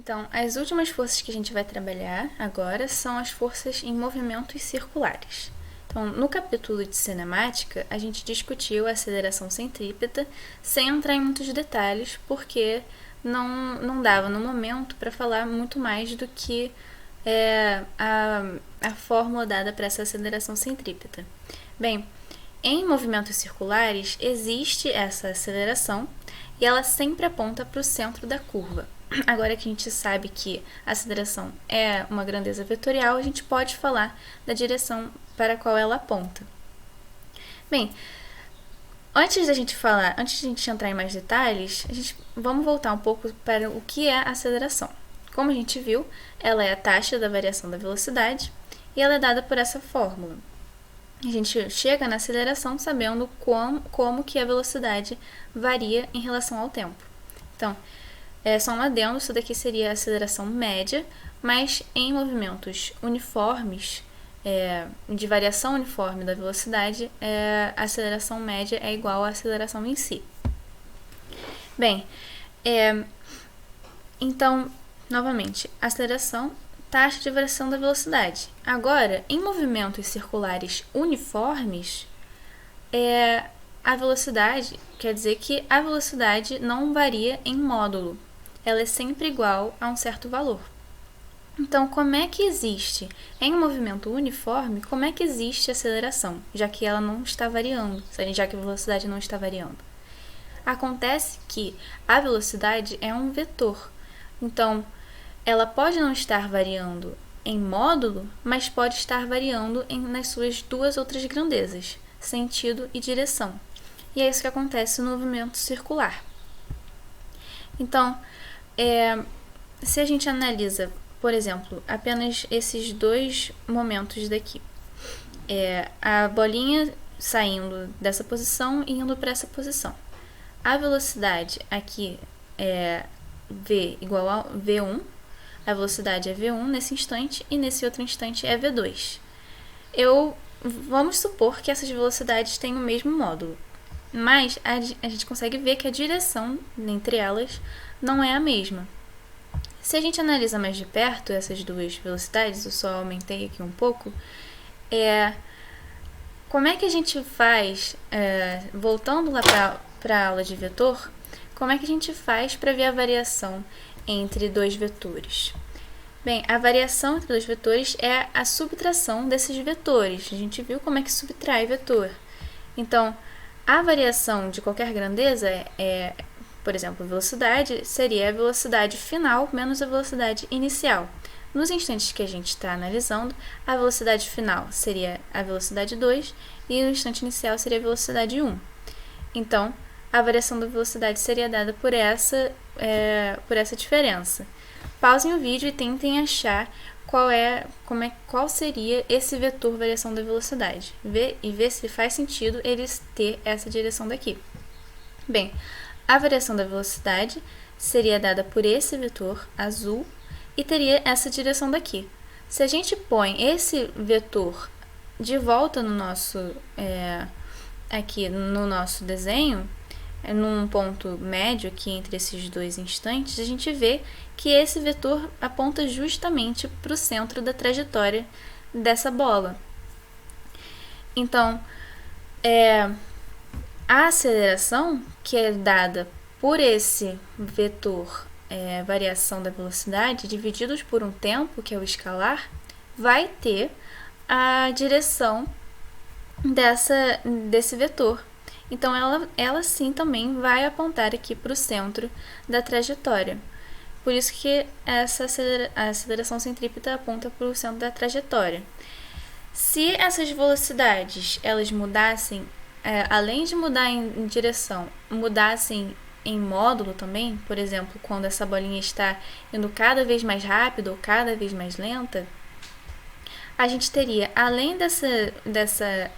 Então, as últimas forças que a gente vai trabalhar agora são as forças em movimentos circulares. Então, no capítulo de cinemática, a gente discutiu a aceleração centrípeta sem entrar em muitos detalhes, porque não dava no momento para falar muito mais do que a fórmula dada para essa aceleração centrípeta. Bem, em movimentos circulares existe essa aceleração e ela sempre aponta para o centro da curva. Agora que a gente sabe que a aceleração é uma grandeza vetorial, a gente pode falar da direção para a qual ela aponta. Bem, antes de a gente entrar em mais detalhes, vamos voltar um pouco para o que é a aceleração. Como a gente viu, ela é a taxa da variação da velocidade e ela é dada por essa fórmula. A gente chega na aceleração sabendo como que a velocidade varia em relação ao tempo. Então, só um adendo, isso daqui seria a aceleração média, mas em movimentos uniformes, de variação uniforme da velocidade, a aceleração média é igual à aceleração em si. Bem, então, novamente, aceleração, taxa de variação da velocidade. Agora, em movimentos circulares uniformes, a velocidade quer dizer que a velocidade não varia em módulo. Ela é sempre igual a um certo valor. Então, como é que existe, em um movimento uniforme, como é que existe aceleração, já que ela não está variando, já que a velocidade não está variando? Acontece que a velocidade é um vetor. Então, ela pode não estar variando em módulo, mas pode estar variando nas suas duas outras grandezas, sentido e direção. E é isso que acontece no movimento circular. Então, se a gente analisa, por exemplo, apenas esses dois momentos daqui, a bolinha saindo dessa posição e indo para essa posição. A velocidade aqui é v igual a v1, a velocidade é v1 nesse instante e nesse outro instante é v2. Vamos supor que essas velocidades têm o mesmo módulo, mas a gente consegue ver que a direção entre elas não é a mesma. Se a gente analisa mais de perto essas duas velocidades, eu só aumentei aqui um pouco, como é que a gente faz, voltando lá para a aula de vetor, como é que a gente faz para ver a variação entre dois vetores? Bem, a variação entre dois vetores é a subtração desses vetores. A gente viu como é que subtrai vetor. Então, a variação de qualquer grandeza por exemplo, velocidade seria a velocidade final menos a velocidade inicial. Nos instantes que a gente está analisando, a velocidade final seria a velocidade 2 e no instante inicial seria a velocidade 1. Então, a variação da velocidade seria dada por essa diferença. Pausem o vídeo e tentem achar qual seria esse vetor variação da velocidade. Ver se faz sentido eles ter essa direção daqui. Bem, a variação da velocidade seria dada por esse vetor azul e teria essa direção daqui. Se a gente põe esse vetor de volta no nosso, aqui no nosso desenho, num ponto médio aqui entre esses dois instantes, a gente vê que esse vetor aponta justamente para o centro da trajetória dessa bola. Então, a aceleração, que é dada por esse vetor variação da velocidade, divididos por um tempo, que é o escalar, vai ter a direção desse vetor. Então, ela sim também vai apontar aqui para o centro da trajetória. Por isso que a aceleração centrípeta aponta para o centro da trajetória. Se essas velocidades elas mudassem, além de mudar em direção, mudassem em módulo também, por exemplo, quando essa bolinha está indo cada vez mais rápido ou cada vez mais lenta, a gente teria, além dessa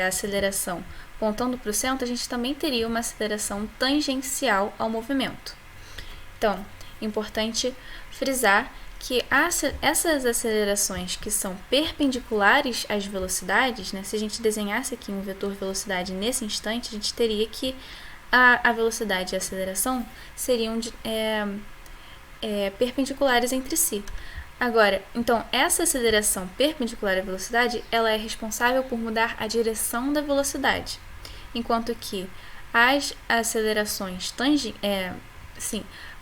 aceleração apontando para o centro, a gente também teria uma aceleração tangencial ao movimento. Então, é importante frisar que essas acelerações que são perpendiculares às velocidades, né, se a gente desenhasse aqui um vetor velocidade nesse instante, a gente teria que a velocidade e a aceleração seriam perpendiculares entre si. Agora, então, essa aceleração perpendicular à velocidade, ela é responsável por mudar a direção da velocidade, enquanto que as acelerações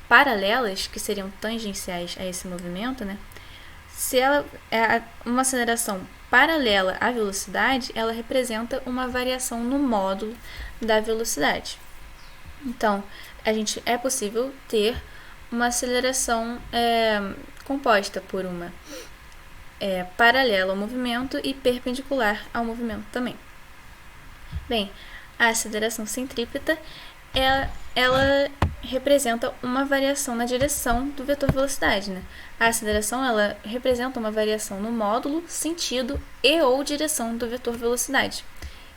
paralelas, que seriam tangenciais a esse movimento, né? Se ela é uma aceleração paralela à velocidade, ela representa uma variação no módulo da velocidade. Então, é possível ter uma aceleração composta por uma paralela ao movimento e perpendicular ao movimento também. Bem, a aceleração centrípeta, ela representa uma variação na direção do vetor velocidade, né? A aceleração, ela representa uma variação no módulo, sentido e ou direção do vetor velocidade.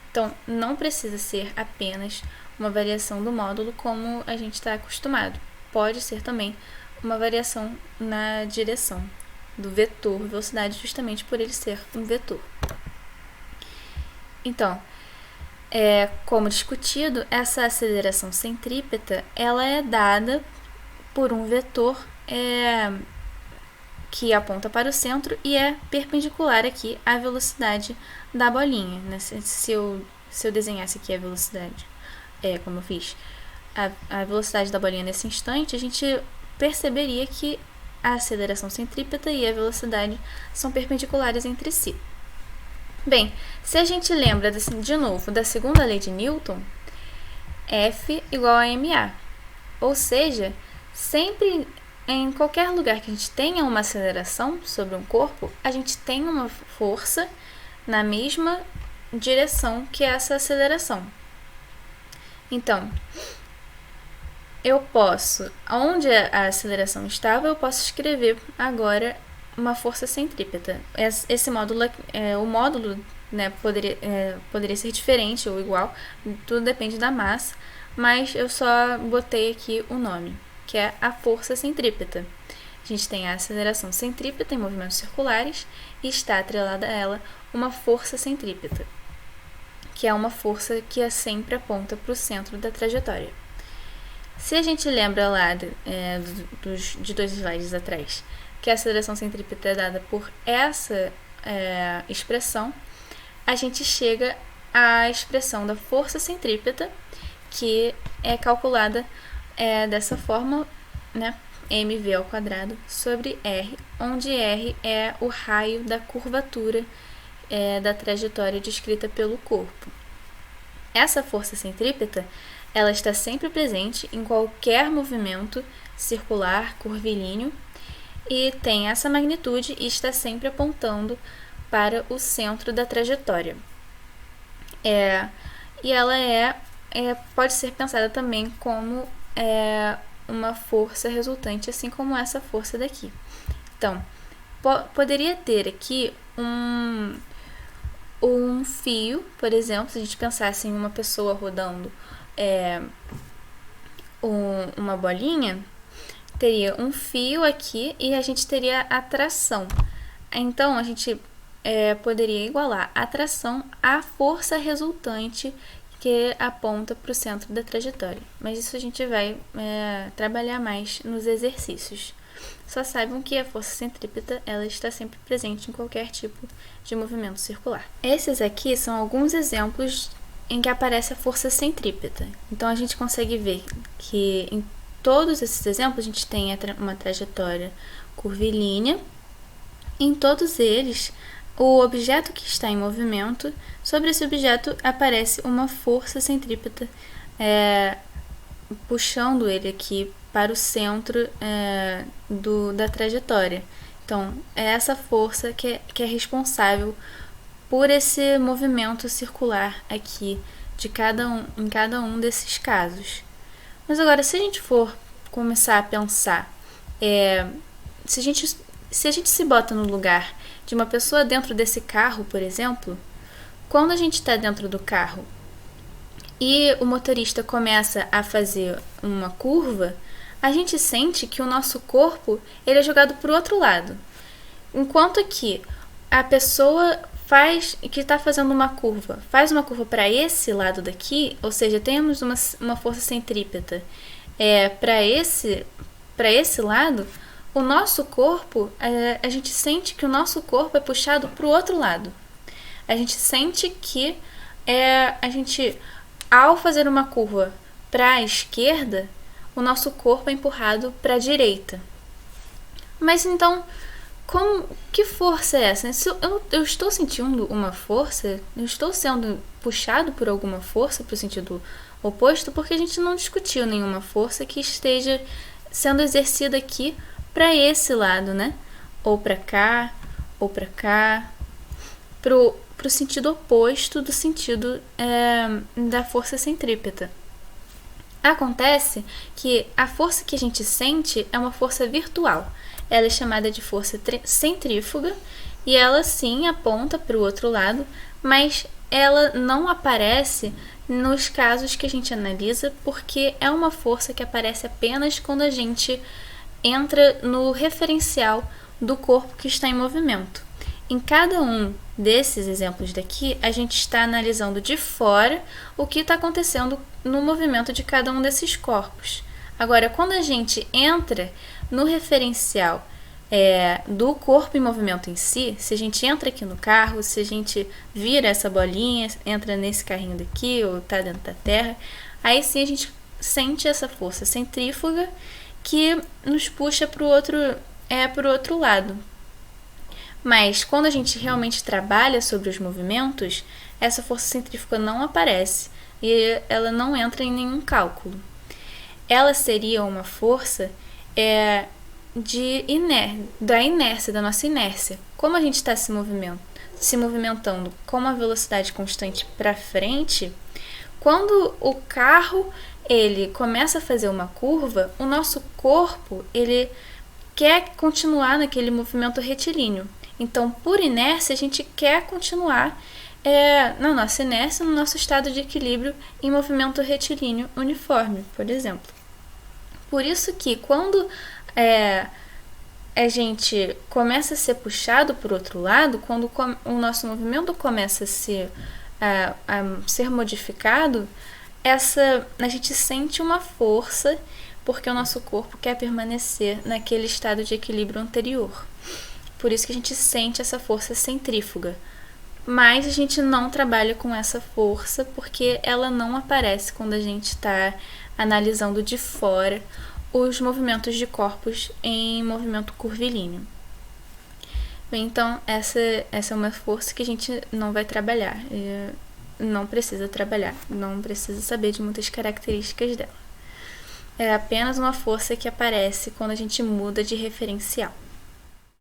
Então, não precisa ser apenas uma variação do módulo como a gente está acostumado. Pode ser também uma variação na direção do vetor velocidade, justamente por ele ser um vetor. Então, como discutido, essa aceleração centrípeta, ela é dada por um vetor que aponta para o centro e é perpendicular aqui à velocidade da bolinha, né? Se eu desenhasse aqui a velocidade, como eu fiz, a velocidade da bolinha nesse instante, a gente perceberia que a aceleração centrípeta e a velocidade são perpendiculares entre si. Bem, se a gente lembra, de novo, da segunda lei de Newton, F igual a ma. Ou seja, sempre em qualquer lugar que a gente tenha uma aceleração sobre um corpo, a gente tem uma força na mesma direção que essa aceleração. Então, onde a aceleração estava, eu posso escrever agora uma força centrípeta. Esse módulo, o módulo, né, poderia ser diferente ou igual, tudo depende da massa, mas eu só botei aqui o nome, que é a força centrípeta. A gente tem a aceleração centrípeta em movimentos circulares e está atrelada a ela uma força centrípeta, que é uma força que sempre aponta para o centro da trajetória. Se a gente lembra lá de 2 slides atrás, que a aceleração centrípeta é dada por essa expressão, a gente chega à expressão da força centrípeta, que é calculada dessa forma, né? mv ao quadrado sobre r, onde r é o raio da curvatura da trajetória descrita pelo corpo. Essa força centrípeta, ela está sempre presente em qualquer movimento circular, curvilíneo, e tem essa magnitude e está sempre apontando para o centro da trajetória. E ela pode ser pensada também como uma força resultante, assim como essa força daqui. Então, poderia ter aqui um fio, por exemplo, se a gente pensasse em uma pessoa rodando uma bolinha, teria um fio aqui e a gente teria a tração. Então, a gente poderia igualar a tração à força resultante que aponta para o centro da trajetória. Mas isso a gente vai trabalhar mais nos exercícios. Só saibam que a força centrípeta, ela está sempre presente em qualquer tipo de movimento circular. Esses aqui são alguns exemplos em que aparece a força centrípeta. Então, a gente consegue ver que em todos esses exemplos a gente tem uma trajetória curvilínea. Em todos eles, o objeto que está em movimento, sobre esse objeto aparece uma força centrípeta puxando ele aqui para o centro da trajetória. Então, é essa força que é responsável por esse movimento circular aqui em cada um desses casos. Mas agora, se a gente for começar a pensar, se a gente se bota no lugar de uma pessoa dentro desse carro, por exemplo, quando a gente está dentro do carro e o motorista começa a fazer uma curva, a gente sente que o nosso corpo ele é jogado para o outro lado. Enquanto que a pessoa que está fazendo uma curva, faz uma curva para esse lado daqui, ou seja, temos uma força centrípeta para para esse lado, o nosso corpo, a gente sente que o nosso corpo é puxado para o outro lado. A gente sente que a gente, ao fazer uma curva para a esquerda, o nosso corpo é empurrado para a direita. Mas então, que força é essa? Se eu estou sentindo uma força, eu estou sendo puxado por alguma força para o sentido oposto, porque a gente não discutiu nenhuma força que esteja sendo exercida aqui para esse lado, né? Ou para cá, ou para cá, pro sentido oposto do sentido da força centrípeta. Acontece que a força que a gente sente é uma força virtual. Ela é chamada de força centrífuga e ela sim aponta para o outro lado, mas ela não aparece nos casos que a gente analisa, porque é uma força que aparece apenas quando a gente entra no referencial do corpo que está em movimento. Em cada um desses exemplos daqui, a gente está analisando de fora o que está acontecendo no movimento de cada um desses corpos. Agora, quando a gente entra no referencial do corpo em movimento em si, se a gente entra aqui no carro, se a gente vira essa bolinha, entra nesse carrinho daqui ou está dentro da terra, aí sim a gente sente essa força centrífuga que nos puxa para o outro lado. Mas quando a gente realmente trabalha sobre os movimentos, essa força centrífuga não aparece e ela não entra em nenhum cálculo. Ela seria uma força da inércia, da nossa inércia. Como a gente está se movimentando com uma velocidade constante para frente, quando o carro ele começa a fazer uma curva, o nosso corpo ele quer continuar naquele movimento retilíneo. Então, por inércia, a gente quer continuar na nossa inércia, no nosso estado de equilíbrio em movimento retilíneo uniforme, por exemplo. Por isso que quando a gente começa a ser puxado para o outro lado, quando o nosso movimento começa a ser modificado, a gente sente uma força porque o nosso corpo quer permanecer naquele estado de equilíbrio anterior. Por isso que a gente sente essa força centrífuga. Mas a gente não trabalha com essa força porque ela não aparece quando a gente está analisando de fora os movimentos de corpos em movimento curvilíneo. Bem, então, essa é uma força que a gente não vai trabalhar. Não precisa trabalhar, não precisa saber de muitas características dela. É apenas uma força que aparece quando a gente muda de referencial.